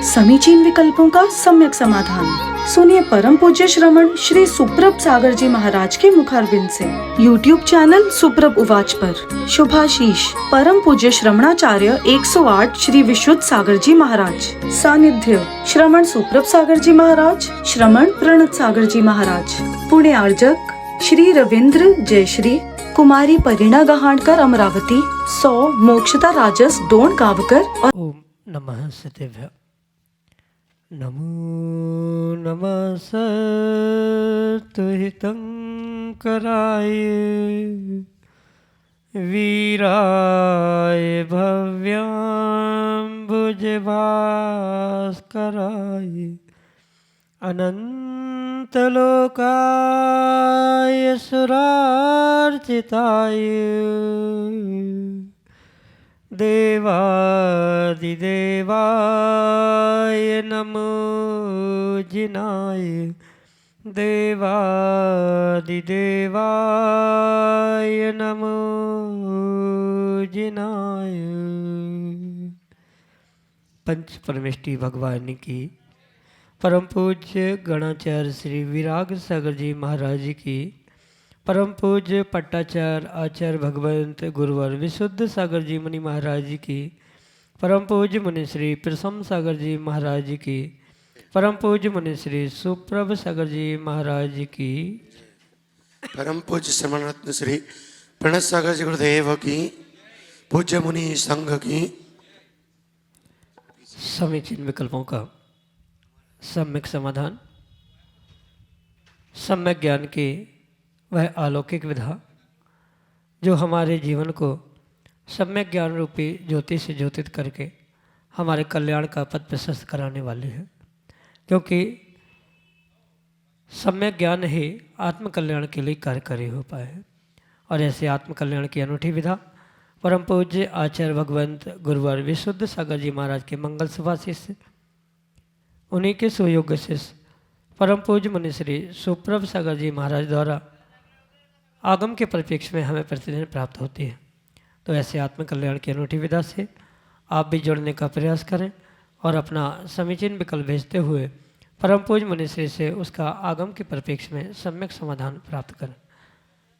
समीचीन विकल्पों का सम्यक समाधान। सुनिए परम पूज्य श्रमण श्री सुप्रभ सागर जी महाराज के मुखारबिंद से YouTube चैनल सुप्रभ उवाच पर शुभाशीष परम पूज्य श्रमणाचार्य 108 श्री विशुद्ध सागर जी महाराज। सानिध्य श्रमण सुप्रभ सागर जी महाराज, श्रमण प्रणत सागर जी महाराज। पुणे आर्जक श्री रविंद्र जयश्री, कुमारी परिणा गहाणकर अमरावती, 100 मोक्षता राजस डोन गावकर और ओम नमः सतेभ्य। नमो नमः सत्तुहितं कराय वीराय भव्याम्बुजभास्कराय अनन्तलोकाय सुरार्चिताय देवादिदेवाय नमो जिनाय देवादिदेवाय नमो जिनाय। पंच परमेष्टि भगवान की परम पूज्य गणाचार्य श्री विराग सागर जी महाराज की, परम पूज्य पट्टाचार्य आचार्य भगवंत गुरुवर विशुद्ध सागर जी मुनि महाराज की, परम पूज्य मुनि श्री प्रसम सागर जी महाराज की, परम पूज्य मुनि श्री सुप्रभ सागर जी महाराज की, परम पूज्य श्रमण रत्न श्री प्रणत सागर जी गुरुदेव की, पूज्य मुनि संघ की। समीचीन विकल्पों का सम्यक समाधान। सम्यक ज्ञान की वह अलौकिक विधा जो हमारे जीवन को सम्यक ज्ञान रूपी ज्योति से ज्योतित करके हमारे कल्याण का पथ प्रशस्त कराने वाली है, क्योंकि सम्यक ज्ञान ही आत्मकल्याण के लिए कार्यकारी हो पाए। और ऐसे आत्मकल्याण की अनूठी विधा परम पूज्य आचार्य भगवंत गुरुवर विशुद्ध सागर जी महाराज के मंगल सभा शिष्य, उन्हीं के सुयोग्य शिष्य परम पूज्य मुनि श्री सुप्रभ सागर जी महाराज द्वारा आगम के परिप्रेक्ष्य में हमें प्रतिदिन प्राप्त होती है। तो ऐसे आत्मकल्याण की अनूठी विधा से आप भी जुड़ने का प्रयास करें और अपना समीचीन विकल्प भेजते हुए परम पूज्य मुनि श्री से उसका आगम के परिप्रेक्ष्य में सम्यक समाधान प्राप्त करें।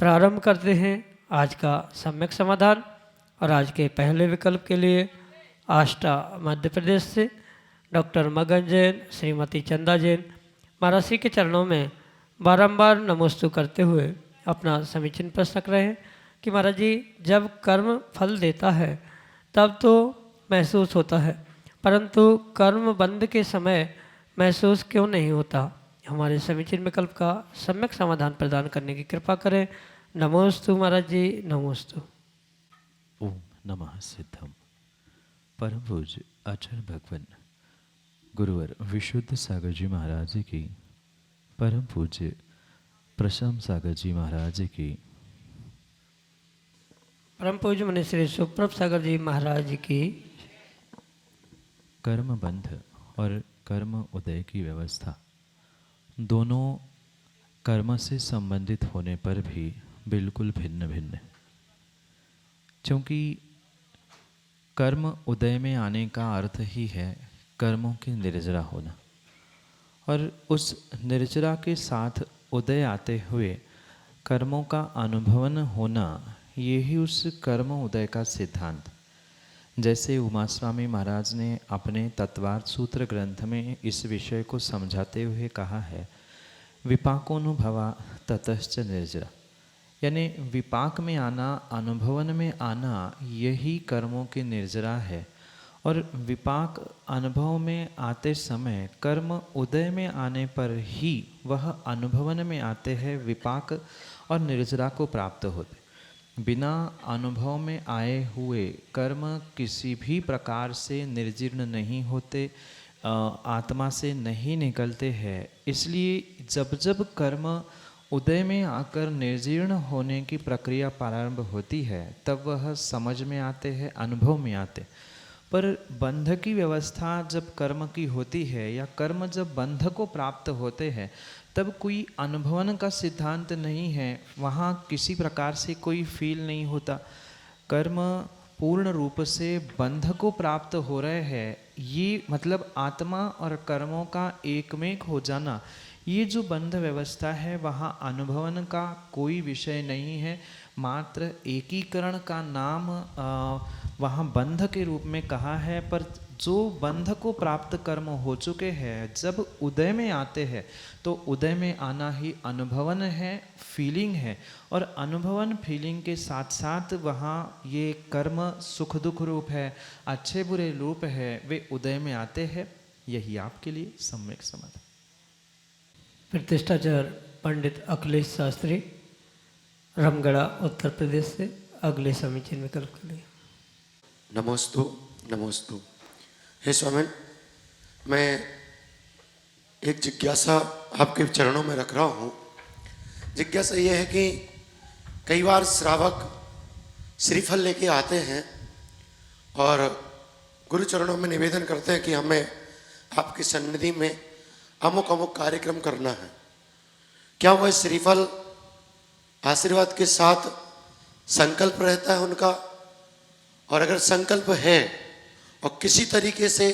प्रारंभ करते हैं आज का सम्यक समाधान। और आज के पहले विकल्प के लिए आष्टा मध्य प्रदेश से डॉक्टर मगन जैन, श्रीमती चंदा जैन महाराज श्री के चरणों में बारंबार नमोस्तु करते हुए अपना समीचीन प्रश्न रख रहे हैं कि महाराज जी, जब कर्म फल देता है तब तो महसूस होता है, परंतु कर्म बंध के समय महसूस क्यों नहीं होता? हमारे समीचीन विकल्प का सम्यक समाधान प्रदान करने की कृपा करें। नमोस्तु महाराज जी, नमोस्तु। ओम नमः सिद्धम। परम पूज्य आचार्य भगवान गुरुवर विशुद्ध सागर जी महाराज की, परम पूज्य प्रसम सागर जी महाराज की, परम पूज्य मुनि श्री सुप्रभ सागर जी महाराज की। कर्म बंध और कर्म उदय की व्यवस्था दोनों कर्म से संबंधित होने पर भी बिल्कुल भिन्न भिन्न है, क्योंकि कर्म उदय में आने का अर्थ ही है कर्मों की निर्जरा होना, और उस निर्जरा के साथ उदय आते हुए कर्मों का अनुभवन होना, यही उस कर्म उदय का सिद्धांत। जैसे उमा स्वामी महाराज ने अपने तत्वार्थ सूत्र ग्रंथ में इस विषय को समझाते हुए कहा है, विपाकोनुभवा ततश्च निर्जरा, यानी विपाक में आना, अनुभवन में आना, यही कर्मों की निर्जरा है। और विपाक अनुभव में आते समय कर्म उदय में आने पर ही वह अनुभवन में आते हैं, विपाक और निर्जरा को प्राप्त होते। बिना अनुभव में आए हुए कर्म किसी भी प्रकार से निर्जीर्ण नहीं होते, आत्मा से नहीं निकलते हैं। इसलिए जब जब कर्म उदय में आकर निर्जीर्ण होने की प्रक्रिया प्रारंभ होती है, तब वह समझ में आते हैं, अनुभव में आते। पर बंध की व्यवस्था जब कर्म की होती है, या कर्म जब बंध को प्राप्त होते हैं, तब कोई अनुभवन का सिद्धांत नहीं है, वहाँ किसी प्रकार से कोई फील नहीं होता। कर्म पूर्ण रूप से बंध को प्राप्त हो रहे हैं, ये मतलब आत्मा और कर्मों का एकमेक हो जाना, ये जो बंध व्यवस्था है वहाँ अनुभवन का कोई विषय नहीं है, मात्र एकीकरण का नाम वहाँ बंध के रूप में कहा है। पर जो बंध को प्राप्त कर्म हो चुके हैं जब उदय में आते हैं तो उदय में आना ही अनुभवन है, फीलिंग है। और अनुभवन फीलिंग के साथ साथ वहाँ ये कर्म सुख दुख रूप है, अच्छे बुरे रूप है, वे उदय में आते हैं। यही आपके लिए सम्यक समाधान। प्रतिष्ठाचार्य पंडित अखिलेश शास्त्री, रामगढ़ा, उत्तर प्रदेश से अगले समीचीन विकल्प के लिए। नमोस्तु नमोस्तु। हे स्वामिन, मैं एक जिज्ञासा आपके चरणों में रख रहा हूँ। जिज्ञासा ये है कि कई बार श्रावक श्रीफल लेके आते हैं और गुरु चरणों में निवेदन करते हैं कि हमें आपकी सन्निधि में अमुक अमुक कार्यक्रम करना है। क्या वह श्रीफल आशीर्वाद के साथ संकल्प रहता है उनका? और अगर संकल्प है और किसी तरीके से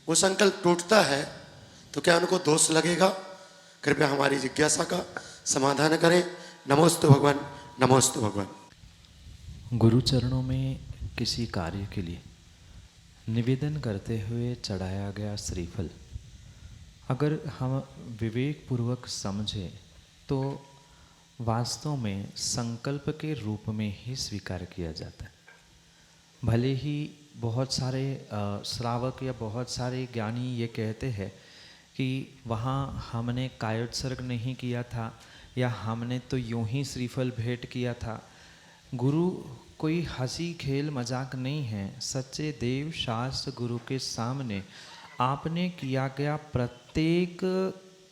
वो संकल्प टूटता है तो क्या उनको दोष लगेगा? कृपया हमारी जिज्ञासा का समाधान करें। नमोस्तु भगवान, नमोस्तु भगवान। गुरु चरणों में किसी कार्य के लिए निवेदन करते हुए चढ़ाया गया श्रीफल अगर हम विवेक पूर्वक समझें तो वास्तव में संकल्प के रूप में ही स्वीकार किया जाता है। भले ही बहुत सारे श्रावक या बहुत सारे ज्ञानी ये कहते हैं कि वहाँ हमने कायोत्सर्ग नहीं किया था या हमने तो यूं ही श्रीफल भेंट किया था। गुरु कोई हंसी खेल मजाक नहीं है। सच्चे देव शास्त्र गुरु के सामने आपने किया गया प्रत्येक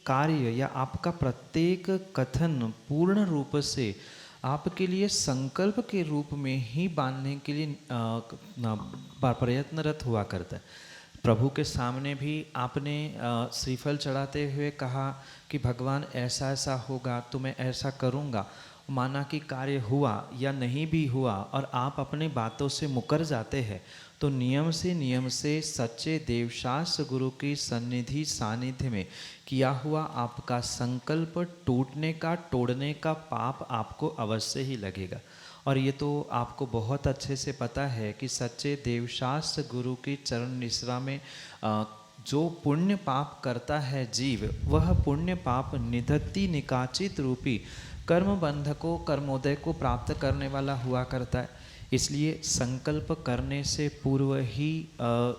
कार्य या आपका प्रत्येक कथन पूर्ण रूप से आपके लिए संकल्प के रूप में ही बांधने के लिए प्रयत्नरत हुआ करता है। प्रभु के सामने भी आपने श्रीफल चढ़ाते हुए कहा कि भगवान ऐसा ऐसा होगा तो मैं ऐसा करूँगा। माना कि कार्य हुआ या नहीं भी हुआ और आप अपने बातों से मुकर जाते हैं तो नियम से सच्चे देवशास्त्र गुरु की सन्निधि सानिध्य में किया हुआ आपका संकल्प टूटने का, तोड़ने का पाप आपको अवश्य ही लगेगा। और ये तो आपको बहुत अच्छे से पता है कि सच्चे देवशास्त्र गुरु की चरण निश्रा में जो पुण्य पाप करता है जीव, वह पुण्य पाप निधत्ति निकाचित रूपी कर्म बंध को, कर्मोदय को प्राप्त करने वाला हुआ करता है। इसलिए संकल्प करने से पूर्व ही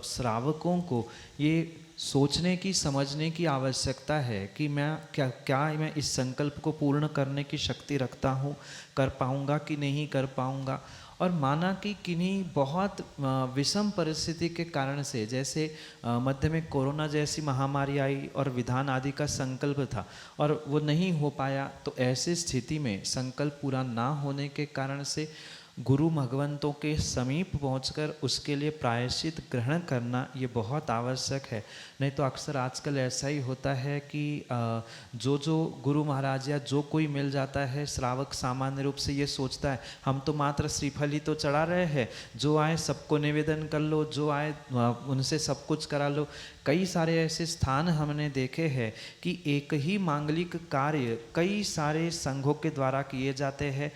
श्रावकों को ये सोचने की, समझने की आवश्यकता है कि मैं क्या मैं इस संकल्प को पूर्ण करने की शक्ति रखता हूँ, कर पाऊँगा कि नहीं कर पाऊँगा। और माना कि किन्हीं बहुत विषम परिस्थिति के कारण से, जैसे मध्य में कोरोना जैसी महामारी आई और विधान आदि का संकल्प था और वो नहीं हो पाया, तो ऐसी स्थिति में संकल्प पूरा ना होने के कारण से गुरु भगवंतों के समीप पहुंचकर उसके लिए प्रायश्चित ग्रहण करना ये बहुत आवश्यक है। नहीं तो अक्सर आजकल ऐसा ही होता है कि जो गुरु महाराज या जो कोई मिल जाता है, श्रावक सामान्य रूप से ये सोचता है हम तो मात्र श्रीफल ही तो चढ़ा रहे हैं, जो आए सबको निवेदन कर लो, जो आए उनसे सब कुछ करा लो। कई सारे ऐसे स्थान हमने देखे हैं कि एक ही मांगलिक कार्य कई सारे संघों के द्वारा किए जाते हैं।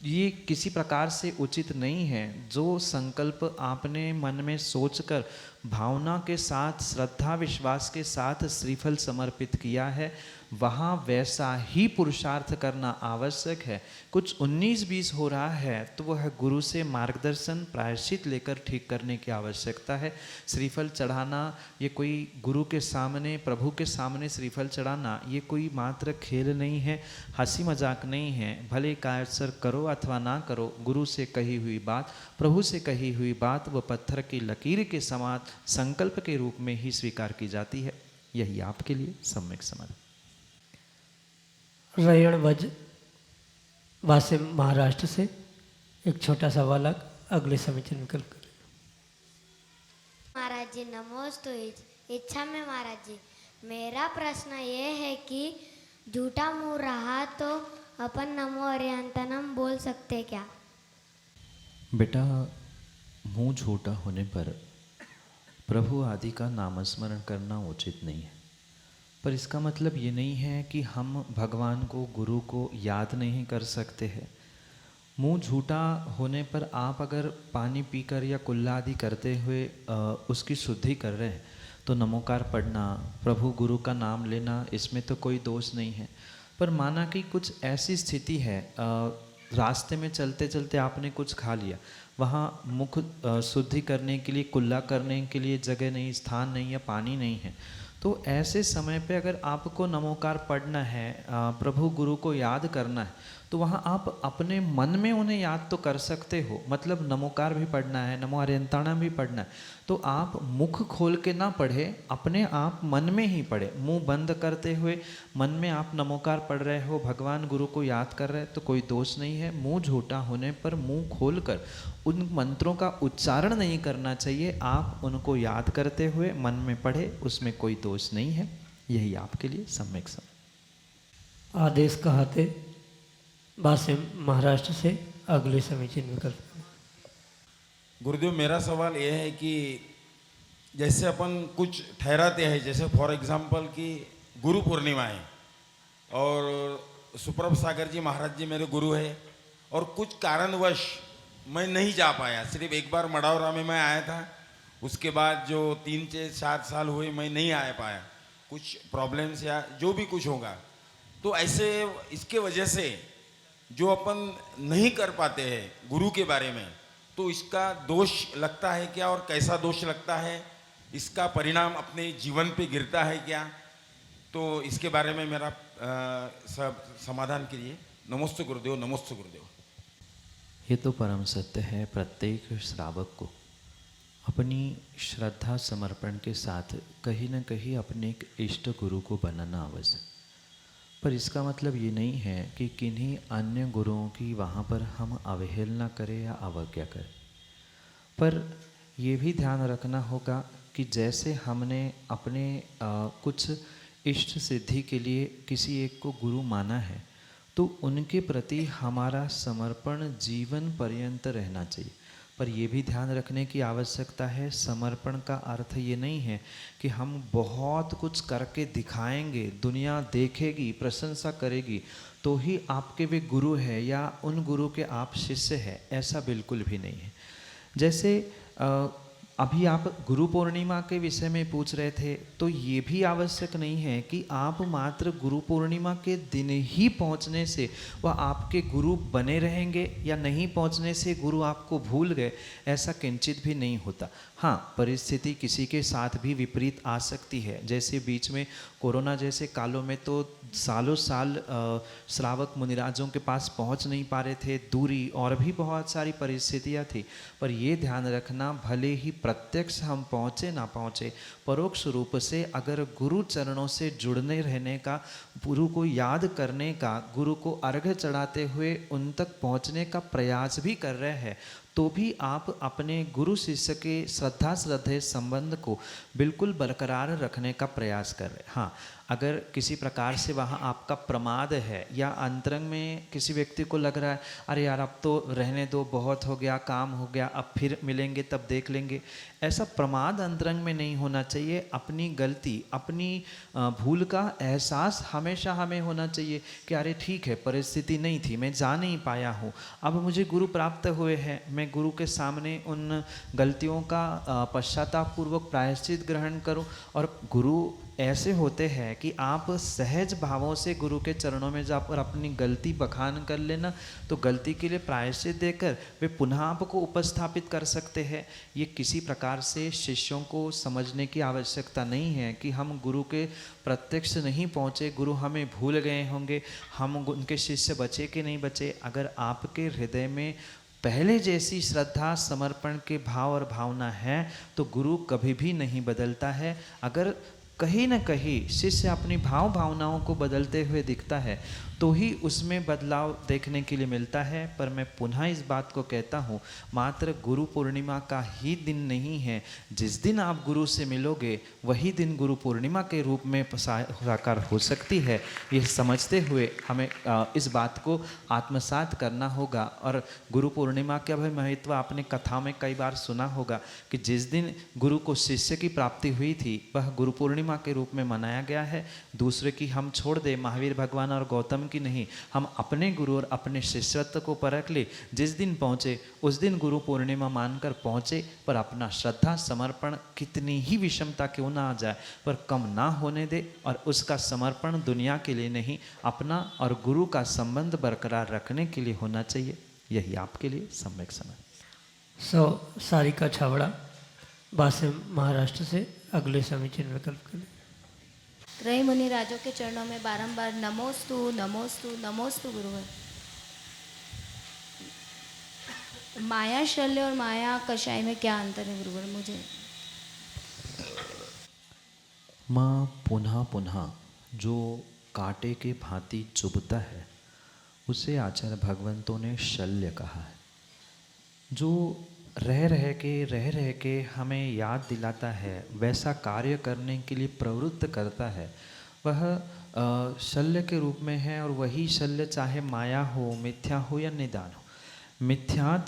ये किसी प्रकार से उचित नहीं है। जो संकल्प आपने मन में सोचकर भावना के साथ, श्रद्धा विश्वास के साथ श्रीफल समर्पित किया है, वहाँ वैसा ही पुरुषार्थ करना आवश्यक है। कुछ 19-20 हो रहा है तो वह गुरु से मार्गदर्शन, प्रायश्चित लेकर ठीक करने की आवश्यकता है। श्रीफल चढ़ाना ये कोई गुरु के सामने, प्रभु के सामने श्रीफल चढ़ाना ये कोई मात्र खेल नहीं है, हंसी मजाक नहीं है। भले कायसर करो अथवा ना करो, गुरु से कही हुई बात, प्रभु से कही हुई बात वह पत्थर की लकीर के समान संकल्प के रूप में ही स्वीकार की जाती है। यही आपके लिए सम्यक समाधान। रयण वज वासिम महाराष्ट्र से एक छोटा सा बालक अगले समीचीन विकल्प करें। महाराज जी नमोस्तु। इच्छा में महाराज जी, मेरा प्रश्न ये है कि झूठा मुंह रहा तो अपन नमो अरिहंतनम बोल सकते क्या? बेटा, मुंह झूठा होने पर प्रभु आदि का नामस्मरण करना उचित नहीं है। पर इसका मतलब ये नहीं है कि हम भगवान को, गुरु को याद नहीं कर सकते हैं। मुंह झूठा होने पर आप अगर पानी पीकर या कुल्ला आदि करते हुए उसकी शुद्धि कर रहे हैं तो नमोकार पढ़ना, प्रभु गुरु का नाम लेना, इसमें तो कोई दोष नहीं है। पर माना कि कुछ ऐसी स्थिति है, रास्ते में चलते चलते आपने कुछ खा लिया, वहाँ मुख शुद्धि करने के लिए, कुल्ला करने के लिए जगह नहीं, स्थान नहीं या पानी नहीं है, तो ऐसे समय पे अगर आपको नमोकार पढ़ना है, प्रभु गुरु को याद करना है, तो वहाँ आप अपने मन में उन्हें याद तो कर सकते हो। मतलब नमोकार भी पढ़ना है, नमो अरियंताणम भी पढ़ना है, तो आप मुख खोल के ना पढ़े, अपने आप मन में ही पढ़े। मुंह बंद करते हुए मन में आप नमोकार पढ़ रहे हो, भगवान गुरु को याद कर रहे हैं, तो कोई दोष नहीं है। मुंह झूठा होने पर मुंह खोलकर उन मंत्रों का उच्चारण नहीं करना चाहिए, आप उनको याद करते हुए मन में पढ़े, उसमें कोई दोष नहीं है। यही आपके लिए सम्यक समय। आदेश कहते वासिम महाराष्ट्र से अगले समीचीन विकल्प। गुरुदेव, मेरा सवाल यह है कि जैसे अपन कुछ ठहराते हैं, जैसे फॉर एग्जांपल कि गुरु पूर्णिमा है और सुप्रभ सागर जी महाराज जी मेरे गुरु है, और कुछ कारणवश मैं नहीं जा पाया, सिर्फ एक बार मड़ौरा में मैं आया था, उसके बाद जो 3-4 साल हुए मैं नहीं आ पाया, कुछ प्रॉब्लम्स या जो भी कुछ होगा, तो ऐसे इसके वजह से जो अपन नहीं कर पाते हैं गुरु के बारे में, तो इसका दोष लगता है क्या, और कैसा दोष लगता है, इसका परिणाम अपने जीवन पे गिरता है क्या, तो इसके बारे में मेरा सब समाधान कीजिए। नमोस्तु गुरुदेव, नमोस्तु गुरुदेव। ये तो परम सत्य है, प्रत्येक श्रावक को अपनी श्रद्धा समर्पण के साथ कहीं न कहीं अपने एक इष्ट गुरु को बनाना आवश्यक। पर इसका मतलब ये नहीं है कि किन्हीं अन्य गुरुओं की वहाँ पर हम अवहेलना करें या अवज्ञा करें। पर ये भी ध्यान रखना होगा कि जैसे हमने अपने कुछ इष्ट सिद्धि के लिए किसी एक को गुरु माना है, तो उनके प्रति हमारा समर्पण जीवन पर्यंत रहना चाहिए। पर यह भी ध्यान रखने की आवश्यकता है, समर्पण का अर्थ ये नहीं है कि हम बहुत कुछ करके दिखाएंगे, दुनिया देखेगी, प्रशंसा करेगी, तो ही आपके वे गुरु है या उन गुरु के आप शिष्य हैं, ऐसा बिल्कुल भी नहीं है। जैसे अभी आप गुरु पूर्णिमा के विषय में पूछ रहे थे, तो ये भी आवश्यक नहीं है कि आप मात्र गुरु पूर्णिमा के दिन ही पहुंचने से वह आपके गुरु बने रहेंगे या नहीं पहुंचने से गुरु आपको भूल गए, ऐसा किंचित भी नहीं होता। हाँ, परिस्थिति किसी के साथ भी विपरीत आ सकती है। जैसे बीच में कोरोना जैसे कालों में तो सालों साल श्रावक मुनिराजों के पास पहुंच नहीं पा रहे थे, दूरी और भी बहुत सारी परिस्थितियां थी। पर ये ध्यान रखना, भले ही प्रत्यक्ष हम पहुँचे ना पहुँचे, परोक्ष रूप से अगर गुरु चरणों से जुड़ने रहने का, गुरु को याद करने का, गुरु को अर्घ्य चढ़ाते हुए उन तक पहुँचने का प्रयास भी कर रहे हैं, तो भी आप अपने गुरु शिष्य के श्रद्धा श्रद्धेय संबंध को बिल्कुल बरकरार रखने का प्रयास कर रहे हैं। हाँ, अगर किसी प्रकार से वहाँ आपका प्रमाद है या अंतरंग में किसी व्यक्ति को लग रहा है अरे यार अब तो रहने दो, बहुत हो गया, काम हो गया, अब फिर मिलेंगे तब देख लेंगे, ऐसा प्रमाद अंतरंग में नहीं होना चाहिए। अपनी गलती, अपनी भूल का एहसास हमेशा हमें होना चाहिए कि अरे ठीक है, परिस्थिति नहीं थी, मैं जा नहीं पाया हूँ, अब मुझे गुरु प्राप्त हुए हैं, मैं गुरु के सामने उन गलतियों का पश्चातापपूर्वक प्रायश्चित ग्रहण करूँ। और गुरु ऐसे होते हैं कि आप सहज भावों से गुरु के चरणों में जाकर अपनी गलती बखान कर लेना, तो गलती के लिए प्रायश्चित देकर वे पुनः आपको उपस्थापित कर सकते हैं। ये किसी प्रकार से शिष्यों को समझने की आवश्यकता नहीं है कि हम गुरु के प्रत्यक्ष नहीं पहुँचे, गुरु हमें भूल गए होंगे, हम उनके शिष्य बचे कि नहीं बचे। अगर आपके हृदय में पहले जैसी श्रद्धा, समर्पण के भाव और भावना है, तो गुरु कभी भी नहीं बदलता है। अगर कहीं न कहीं शिष्य अपनी भावनाओं को बदलते हुए दिखता है तो ही उसमें बदलाव देखने के लिए मिलता है। पर मैं पुनः इस बात को कहता हूँ, मात्र गुरु पूर्णिमा का ही दिन नहीं है। जिस दिन आप गुरु से मिलोगे वही दिन गुरु पूर्णिमा के रूप में साकार हो सकती है। ये समझते हुए हमें इस बात को आत्मसात करना होगा। और गुरु पूर्णिमा का भी महत्व आपने कथा में कई बार सुना होगा कि जिस दिन गुरु को शिष्य की प्राप्ति हुई थी वह गुरु पूर्णिमा के रूप में मनाया गया है। दूसरे की हम छोड़ दे, महावीर भगवान और गौतम की नहीं, हम अपने गुरु और अपने शिष्यत्व को परख ले। जिस दिन पहुँचे उस दिन गुरु पूर्णिमा मानकर पहुँचे, पर अपना श्रद्धा समर्पण कितनी ही विषमता क्यों ना आ जाए पर कम ना होने दे। और उसका समर्पण दुनिया के लिए नहीं, अपना और गुरु का संबंध बरकरार रखने के लिए होना चाहिए। यही आपके लिए सम्यक समय। सारिका छावड़ा बासिम महाराष्ट्र से अगले समीचीन विकल्प के लिए। रही मुनि राजों के चरणों में बारंबार नमोस्तु नमोस्तु नमोस्तु गुरुवर। माया शल्य और माया कषाय में क्या अंतर है गुरुवर? मुझे माँ पुनः पुनः जो कांटे के भांति चुभता है उसे आचार्य भगवंतों ने शल्य कहा है। जो रह रह के हमें याद दिलाता है, वैसा कार्य करने के लिए प्रवृत्त करता है, वह शल्य के रूप में है। और वही शल्य चाहे माया हो, मिथ्या हो या निदान हो। मिथ्यात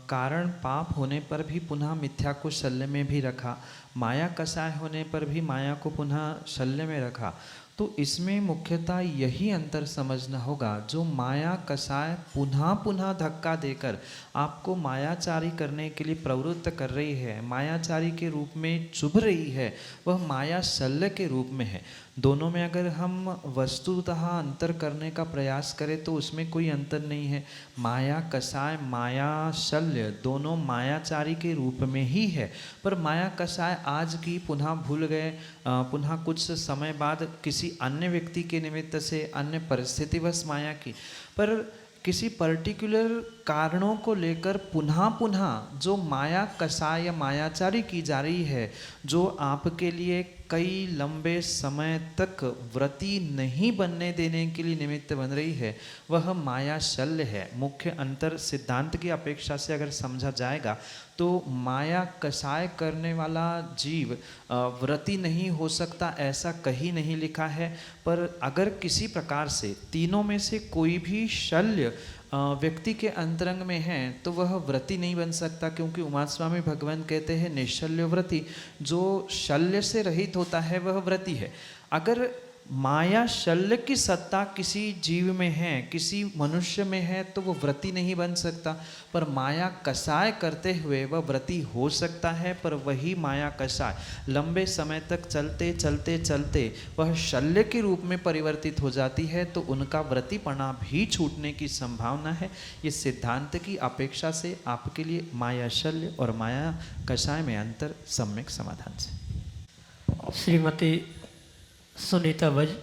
कारण पाप होने पर भी पुनः मिथ्या को शल्य में भी रखा, माया कषाय होने पर भी माया को पुनः शल्य में रखा। तो इसमें मुख्यतः यही अंतर समझना होगा। जो माया कषाय पुनः पुनः धक्का देकर आपको मायाचारी करने के लिए प्रवृत्त कर रही है, मायाचारी के रूप में चुभ रही है, वह माया शल्य के रूप में है। दोनों में अगर हम वस्तुतः अंतर करने का प्रयास करें तो उसमें कोई अंतर नहीं है। माया कषाय, माया शल्य दोनों मायाचारी के रूप में ही है। पर माया कषाय आज की पुनः भूल गए, पुनः कुछ समय बाद किसी अन्य व्यक्ति के निमित्त से, अन्य परिस्थितिवश माया की, पर किसी पर्टिकुलर कारणों को लेकर पुनः पुनः जो माया कषाय या मायाचारी की जा रही है, जो आपके लिए कई लंबे समय तक व्रती नहीं बनने देने के लिए निमित्त बन रही है, वह माया शल्य है। मुख्य अंतर सिद्धांत की अपेक्षा से अगर समझा जाएगा तो माया कषाय करने वाला जीव व्रती नहीं हो सकता, ऐसा कहीं नहीं लिखा है। पर अगर किसी प्रकार से तीनों में से कोई भी शल्य व्यक्ति के अंतरंग में है तो वह व्रती नहीं बन सकता, क्योंकि उमा स्वामी भगवान कहते हैं निश्चल्य व्रती। जो शल्य से रहित होता है वह व्रती है। अगर माया शल्य की सत्ता किसी जीव में है, किसी मनुष्य में है, तो वह व्रती नहीं बन सकता। पर माया कषाय करते हुए वह व्रती हो सकता है। पर वही माया कषाय लंबे समय तक चलते चलते चलते वह शल्य के रूप में परिवर्तित हो जाती है, तो उनका व्रतीपना भी छूटने की संभावना है। ये सिद्धांत की अपेक्षा से आपके लिए माया शल्य और माया कषाय में अंतर सम्यक समाधान से। श्रीमती सुनीता वज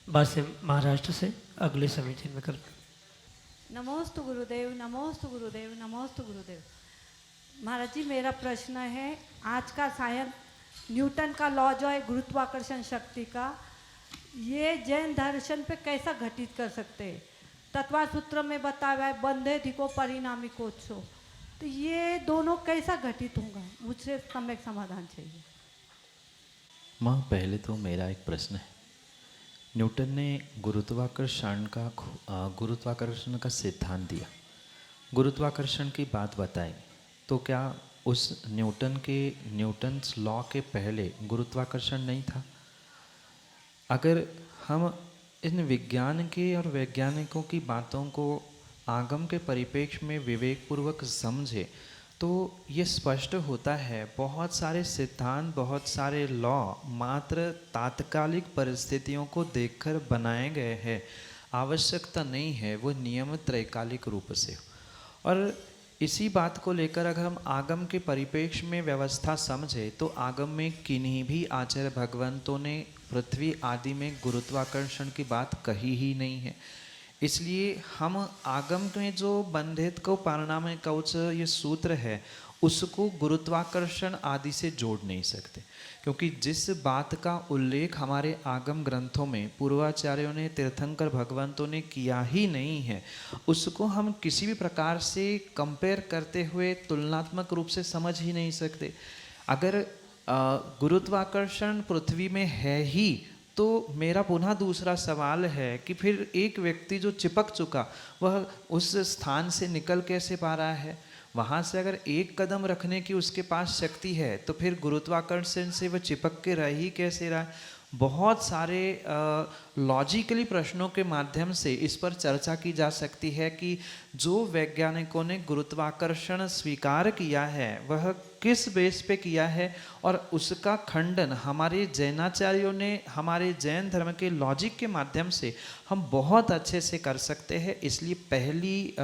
बासिम महाराष्ट्र से अगले समीचीन विकल्प। नमोस्तु गुरुदेव, नमोस्तु गुरुदेव, नमोस्तु गुरुदेव। महाराज जी, मेरा प्रश्न है, आज का शायद न्यूटन का लॉ जो है गुरुत्वाकर्षण शक्ति का, ये जैन दर्शन पे कैसा घटित कर सकते हैं? तत्वा सूत्र में बताया है बंधे धिको परिणामी कोत्सो, तो ये दोनों कैसा घटित होगा? मुझसे सम्यक समाधान चाहिए। माँ, पहले तो मेरा एक प्रश्न है। न्यूटन ने गुरुत्वाकर्षण का सिद्धांत दिया, गुरुत्वाकर्षण की बात बताई, तो क्या उस न्यूटन्स लॉ के पहले गुरुत्वाकर्षण नहीं था? अगर हम इन विज्ञान के और वैज्ञानिकों की बातों को आगम के परिप्रेक्ष्य में विवेकपूर्वक समझे तो ये स्पष्ट होता है, बहुत सारे सिद्धांत, बहुत सारे लॉ मात्र तात्कालिक परिस्थितियों को देखकर बनाए गए हैं। आवश्यकता नहीं है वो नियम त्रैकालिक रूप से। और इसी बात को लेकर अगर हम आगम के परिप्रेक्ष्य में व्यवस्था समझे तो आगम में किन्हीं भी आचार्य भगवंतों ने पृथ्वी आदि में गुरुत्वाकर्षण की बात कही ही नहीं है। इसलिए हम आगम में जो बंधित को परिणाम कवच ये सूत्र है उसको गुरुत्वाकर्षण आदि से जोड़ नहीं सकते, क्योंकि जिस बात का उल्लेख हमारे आगम ग्रंथों में पूर्वाचार्यों ने, तीर्थंकर भगवंतों ने किया ही नहीं है, उसको हम किसी भी प्रकार से कंपेयर करते हुए तुलनात्मक रूप से समझ ही नहीं सकते। अगर गुरुत्वाकर्षण पृथ्वी में है ही, तो मेरा पुनः दूसरा सवाल है कि फिर एक व्यक्ति जो चिपक चुका वह उस स्थान से निकल कैसे पा रहा है? वहाँ से अगर एक कदम रखने की उसके पास शक्ति है तो फिर गुरुत्वाकर्षण से वह चिपक के रह ही कैसे रहा है? बहुत सारे लॉजिकली प्रश्नों के माध्यम से इस पर चर्चा की जा सकती है कि जो वैज्ञानिकों ने गुरुत्वाकर्षण स्वीकार किया है वह किस बेस पे किया है, और उसका खंडन हमारे जैनाचार्यों ने हमारे जैन धर्म के लॉजिक के माध्यम से हम बहुत अच्छे से कर सकते हैं। इसलिए पहली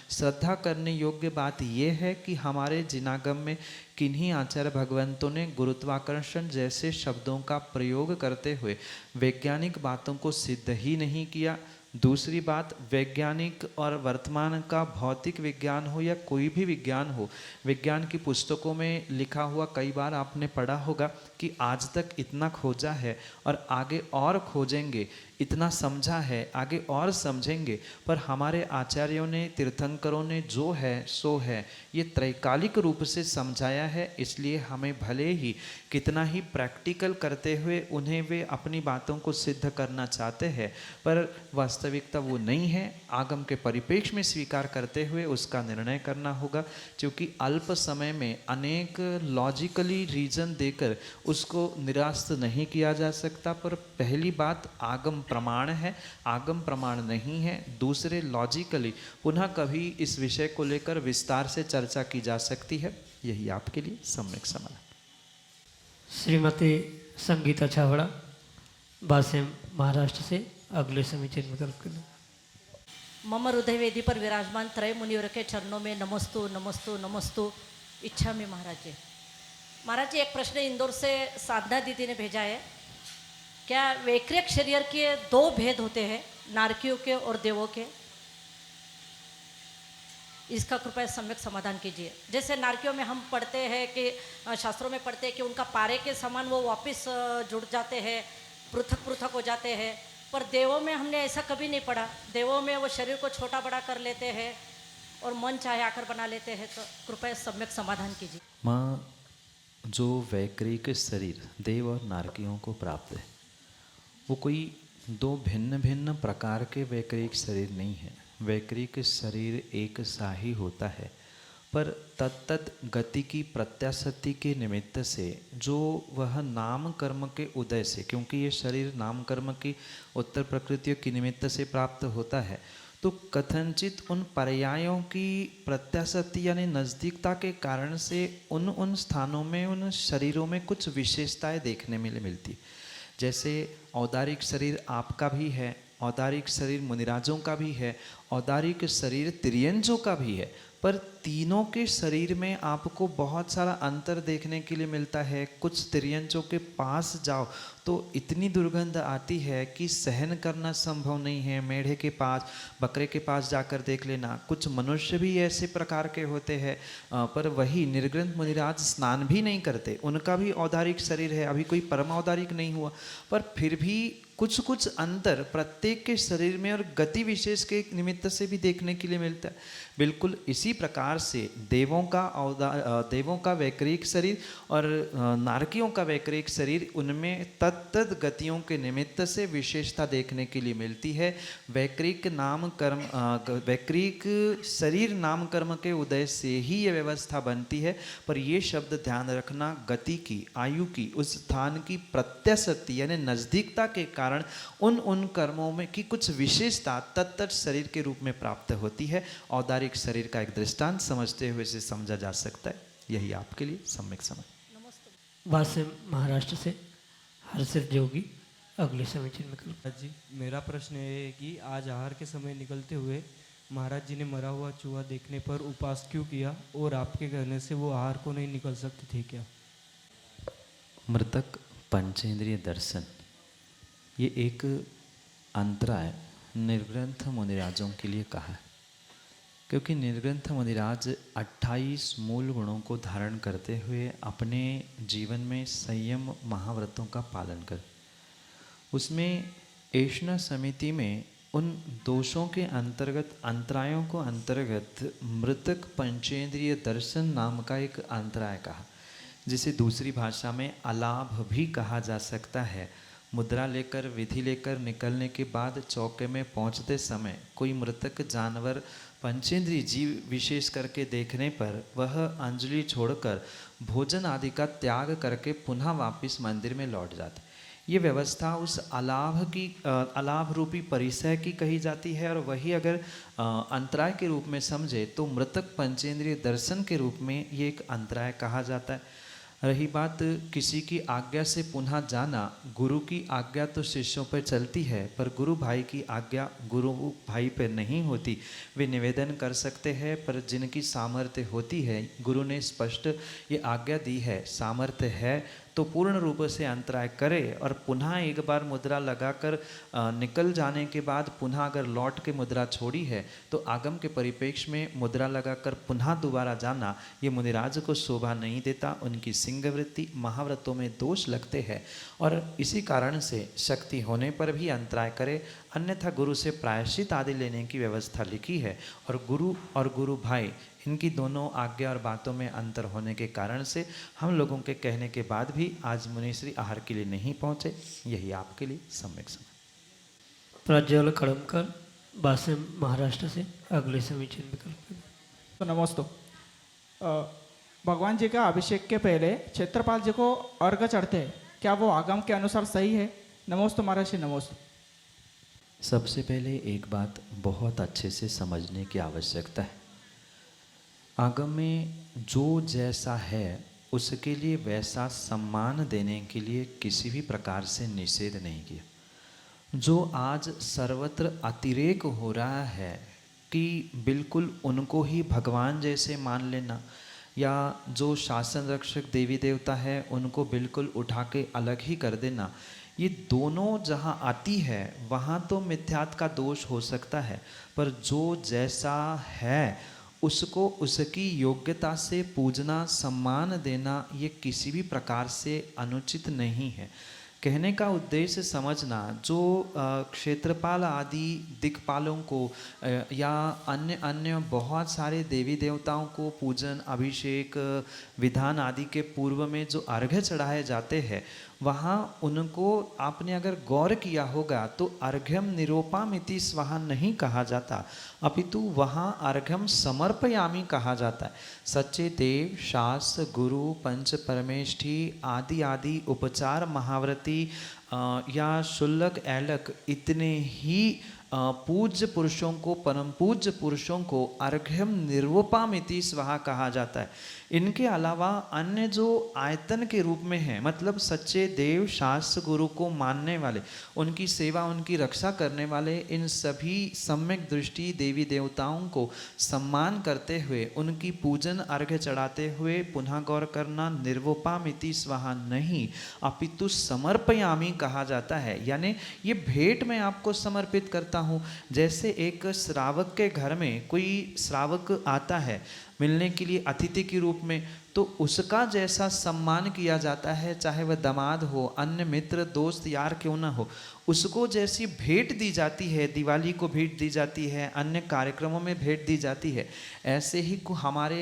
श्रद्धा करने योग्य बात यह है कि हमारे जिनागम में किन्हीं आचार्य भगवंतों ने गुरुत्वाकर्षण जैसे शब्दों का प्रयोग करते हुए वैज्ञानिक बातों को सिद्ध ही नहीं किया। दूसरी बात, वैज्ञानिक और वर्तमान का भौतिक विज्ञान हो या कोई भी विज्ञान हो, विज्ञान की पुस्तकों में लिखा हुआ कई बार आपने पढ़ा होगा कि आज तक इतना खोजा है और आगे और खोजेंगे, इतना समझा है आगे और समझेंगे। पर हमारे आचार्यों ने, तीर्थंकरों ने जो है सो है ये त्रैकालिक रूप से समझाया है। इसलिए हमें भले ही कितना ही प्रैक्टिकल करते हुए उन्हें वे अपनी बातों को सिद्ध करना चाहते हैं, पर वास्तविकता वो नहीं है। आगम के परिप्रेक्ष्य में स्वीकार करते हुए उसका निर्णय करना होगा, क्योंकि अल्प समय में अनेक लॉजिकली रीजन देकर उसको निरास्त नहीं किया जा सकता। पर पहली बात, आगम प्रमाण है, आगम प्रमाण नहीं है। दूसरे, लॉजिकली पुनः कभी इस विषय को लेकर विस्तार से चर्चा की जा सकती है। यही आपके लिए सम्यक समाधान। श्रीमती संगीता छावड़ा, बासेम, महाराष्ट्र से अगले समीचीन विकल्प के लिए। मम हृदय वेदी पर विराजमान त्रय मुनिवर के चरणों में नमस्तु नमस्तु नमस्तु इच्छा में महाराज जी। महाराज जी, एक प्रश्न इंदौर से साधना दीदी ने भेजा है। क्या वैक्रिक शरीर के दो भेद होते हैं, नारकियों के और देवों के? इसका कृपया सम्यक समाधान कीजिए। जैसे नारकियों में हम पढ़ते हैं कि शास्त्रों में पढ़ते हैं कि उनका पारे के समान वो वापस जुड़ जाते हैं, पृथक पृथक हो जाते हैं, पर देवों में हमने ऐसा कभी नहीं पढ़ा। देवों में वो शरीर को छोटा बड़ा कर लेते हैं और मन चाहे आकर बना लेते हैं। तो कृपया सम्यक समाधान कीजिए। माँ, जो वैक्रिक शरीर देव और नारकियों को प्राप्त है वो कोई दो भिन्न भिन्न प्रकार के वैक्रिक शरीर नहीं है। वैक्रिक शरीर एक सा ही होता है, पर तत्त गति की प्रत्याशक्ति के निमित्त से जो वह नाम कर्म के उदय से, क्योंकि ये शरीर नाम कर्म की उत्तर प्रकृतियों के निमित्त से प्राप्त होता है, तो कथनचित उन पर्यायों की प्रत्याशक्ति यानी नज़दीकता के कारण से उन स्थानों में, उन शरीरों में कुछ विशेषताएं देखने में मिलती। जैसे औदारिक शरीर आपका भी है, औदारिक शरीर मुनिराजों का भी है, औदारिक शरीर तिर्यंजों का भी है, पर तीनों के शरीर में आपको बहुत सारा अंतर देखने के लिए मिलता है। कुछ तिर्यंजों के पास जाओ तो इतनी दुर्गंध आती है कि सहन करना संभव नहीं है। मेढ़े के पास, बकरे के पास जाकर देख लेना। कुछ मनुष्य भी ऐसे प्रकार के होते हैं, पर वही निर्ग्रंथ मुनिराज स्नान भी नहीं करते, उनका भी औदारिक शरीर है, अभी कोई परम औदारिक नहीं हुआ, पर फिर भी कुछ कुछ अंतर प्रत्येक के शरीर में और गति विशेष के निमित्त से भी देखने के लिए मिलता है। बिल्कुल इसी प्रकार से देवों का वैक्रिक शरीर और नारकियों का वैक्रिक शरीर, उनमें तत्त गतियों के निमित्त से विशेषता देखने के लिए मिलती है। वैक्रिक शरीर नाम कर्म के उदय से ही ये व्यवस्था बनती है। पर ये शब्द ध्यान रखना, गति की, आयु की, उस स्थान की प्रत्याशक्ति यानी नजदीकता के कारण उन कर्मों में की कुछ विशेषता तत्त शरीर के रूप में प्राप्त होती है। औदारिक शरीर का एक दृष्टांत समझते हुए इसे समझा जा सकता है। यही आपके लिए सम्यक समझ। वासिम, महाराष्ट्र से हर्षित जोगी, अगले समीचीन विकल्प। जी, मेरा प्रश्न ये है कि आज आहार के समय निकलते हुए महाराज जी ने मरा हुआ चूहा देखने पर उपवास क्यों किया, और आपके कहने से वो आहार को नहीं निकल सकते थे क्या? मृतक पंचेंद्रिय दर्शन ये एक अंतराय निर्ग्रंथ मुनिराजों के लिए कहा है। क्योंकि निर्ग्रंथ मुनिराज 28 मूल गुणों को धारण करते हुए अपने जीवन में संयम महाव्रतों का पालन कर, उसमें ऐष्णा समिति में उन दोषों के अंतर्गत अंतरायों को अंतर्गत मृतक पंचेंद्रिय दर्शन नाम का एक अंतराय कहा, जिसे दूसरी भाषा में अलाभ भी कहा जा सकता है। मुद्रा लेकर विधि लेकर निकलने के बाद चौके में पहुंचते समय कोई मृतक जानवर पंचेंद्रिय जीव विशेष करके देखने पर वह अंजलि छोड़कर भोजन आदि का त्याग करके पुनः वापस मंदिर में लौट जाता है। ये व्यवस्था उस अलाभ रूपी परिसय की कही जाती है, और वही अगर अंतराय के रूप में समझे तो मृतक पंचेंद्रिय दर्शन के रूप में ये एक अंतराय कहा जाता है। रही बात किसी की आज्ञा से पुनः जाना, गुरु की आज्ञा तो शिष्यों पर चलती है, पर गुरु भाई की आज्ञा गुरु भाई पर नहीं होती। वे निवेदन कर सकते हैं, पर जिनकी सामर्थ्य होती है, गुरु ने स्पष्ट ये आज्ञा दी है, सामर्थ्य है तो पूर्ण रूप से अंतराय करे, और पुनः एक बार मुद्रा लगाकर निकल जाने के बाद पुनः अगर लौट के मुद्रा छोड़ी है तो आगम के परिप्रेक्ष्य में मुद्रा लगाकर पुनः दोबारा जाना ये मुनिराज को शोभा नहीं देता। उनकी सिंहवृत्ति महाव्रतों में दोष लगते हैं, और इसी कारण से शक्ति होने पर भी अंतराय करे, अन्यथा गुरु से प्रायश्चित आदि लेने की व्यवस्था लिखी है। और गुरु भाई इनकी दोनों आज्ञा और बातों में अंतर होने के कारण से हम लोगों के कहने के बाद भी आज मुनिश्री आहार के लिए नहीं पहुँचे। यही आपके लिए सम्यक समय। प्रज्वल कड़मकर बासिम महाराष्ट्र से अगले समीचीन विकल्प। तो नमस्ते। भगवान जी का अभिषेक के पहले क्षेत्रपाल जी को अर्घ चढ़ते हैं, क्या वो आगम के अनुसार सही है? नमोस्तु महाराज, नमोस्तु। सबसे पहले एक बात बहुत अच्छे से समझने की आवश्यकता है। आगम में जो जैसा है उसके लिए वैसा सम्मान देने के लिए किसी भी प्रकार से निषेध नहीं किया। जो आज सर्वत्र अतिरेक हो रहा है कि बिल्कुल उनको ही भगवान जैसे मान लेना, या जो शासन रक्षक देवी देवता है उनको बिल्कुल उठा के अलग ही कर देना, ये दोनों जहाँ आती है वहाँ तो मिथ्यात्व का दोष हो सकता है, पर जो जैसा है उसको उसकी योग्यता से पूजना सम्मान देना ये किसी भी प्रकार से अनुचित नहीं है। कहने का उद्देश्य समझना, जो क्षेत्रपाल आदि दिक्पालों को या अन्य बहुत सारे देवी देवताओं को पूजन अभिषेक विधान आदि के पूर्व में जो अर्घ्य चढ़ाए जाते हैं, वहाँ उनको आपने अगर गौर किया होगा तो अर्घ्यम निरोपामिति स्वाहा नहीं कहा जाता, अपितु वहाँ अर्घ्यम समर्पयामि कहा जाता है। सच्चे देव शास्त्र गुरु पंच परमेष्ठी आदि आदि उपचार महाव्रती या शुल्लक ऐलक इतने ही पूज्य पुरुषों को, परम पूज्य पुरुषों को अर्घ्यम निर्वपामिति स्वाहा कहा जाता है। इनके अलावा अन्य जो आयतन के रूप में है, मतलब सच्चे देव शास्त्र गुरु को मानने वाले, उनकी सेवा उनकी रक्षा करने वाले, इन सभी सम्यक दृष्टि देवी देवताओं को सम्मान करते हुए उनकी पूजन अर्घ्य चढ़ाते हुए पुनः गौर करना निर्वपामिति स्वाहा नहीं, अपितु समर्पयामि कहा जाता है। यानी ये भेंट मैं आपको समर्पित करता हूँ। जैसे एक श्रावक के घर में कोई श्रावक आता है मिलने के लिए अतिथि के रूप में, तो उसका जैसा सम्मान किया जाता है, चाहे वह दामाद हो, अन्य मित्र दोस्त यार क्यों ना हो, उसको जैसी भेंट दी जाती है, दिवाली को भेंट दी जाती है, अन्य कार्यक्रमों में भेंट दी जाती है, ऐसे ही हमारे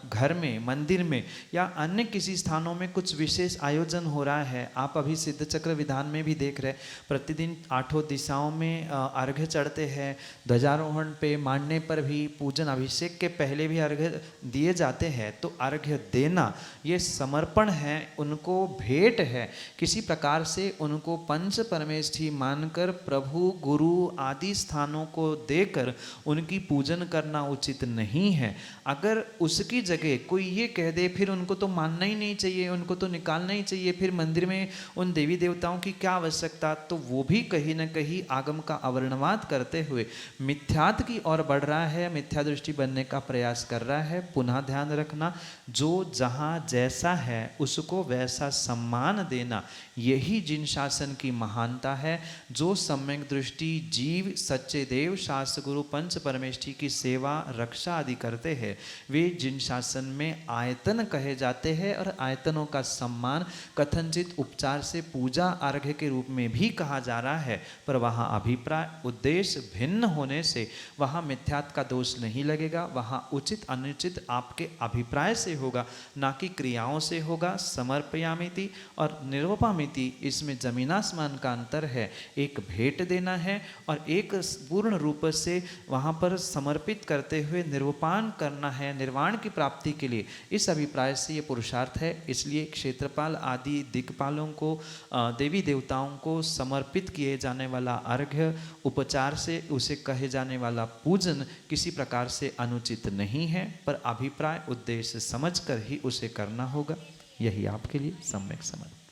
घर में मंदिर में या अन्य किसी स्थानों में कुछ विशेष आयोजन हो रहा है। आप अभी सिद्ध चक्र विधान में भी देख रहे, प्रतिदिन 8 दिशाओं में अर्घ्य चढ़ते हैं, ध्वजारोहण पे मांडने पर भी, पूजन अभिषेक के पहले भी अर्घ्य दिए जाते हैं। तो अर्घ्य देना ये समर्पण है, उनको भेंट है, किसी प्रकार से उनको पंच परमेष्ठी मानकर प्रभु गुरु आदि स्थानों को देकर उनकी पूजन करना उचित नहीं है। अगर उसकी जगह कोई ये कह दे फिर उनको तो मानना ही नहीं चाहिए, उनको तो निकालना ही चाहिए, फिर मंदिर में उन देवी देवताओं की क्या आवश्यकता, तो वो भी कहीं न कहीं आगम का अवर्णवाद करते हुए मिथ्यात्व की ओर बढ़ रहा है, मिथ्या दृष्टि बनने का प्रयास कर रहा है। पुनः ध्यान रखना, जो जहाँ जैसा है उसको वैसा सम्मान देना, यही जिन शासन की महानता है। जो सम्यक दृष्टि जीव सच्चे देव शास्त्र गुरु पंच परमेष्ठी की सेवा रक्षा आदि करते हैं, वे जिन शासन में आयतन कहे जाते हैं और आयतनों का सम्मान कथनचित उपचार से पूजा अर्घ्य के रूप में भी कहा जा रहा है। पर वहाँ अभिप्राय उद्देश्य भिन्न होने से वहाँ मिथ्यात्व का दोष नहीं लगेगा। वहाँ उचित अनुचित आपके अभिप्राय से होगा, ना कि क्रियाओं से होगा। समर्पयामिति और निरूपयामिति, इसमें जमीन आसमान का अंतर है। एक भेंट देना है और एक पूर्ण रूप से वहाँ पर समर्पित करते हुए निरूपान करना है निर्वाण की प्राप्ति के लिए। इस अभिप्राय से ये पुरुषार्थ है। इसलिए क्षेत्रपाल आदि दिक्पालों को, देवी देवताओं को समर्पित किए जाने वाला अर्घ्य, उपचार से उसे कहे जाने वाला पूजन किसी प्रकार से अनुचित नहीं है, पर अभिप्राय उद्देश्य समझकर ही उसे करना होगा। यही आपके लिए सम्यक समझ।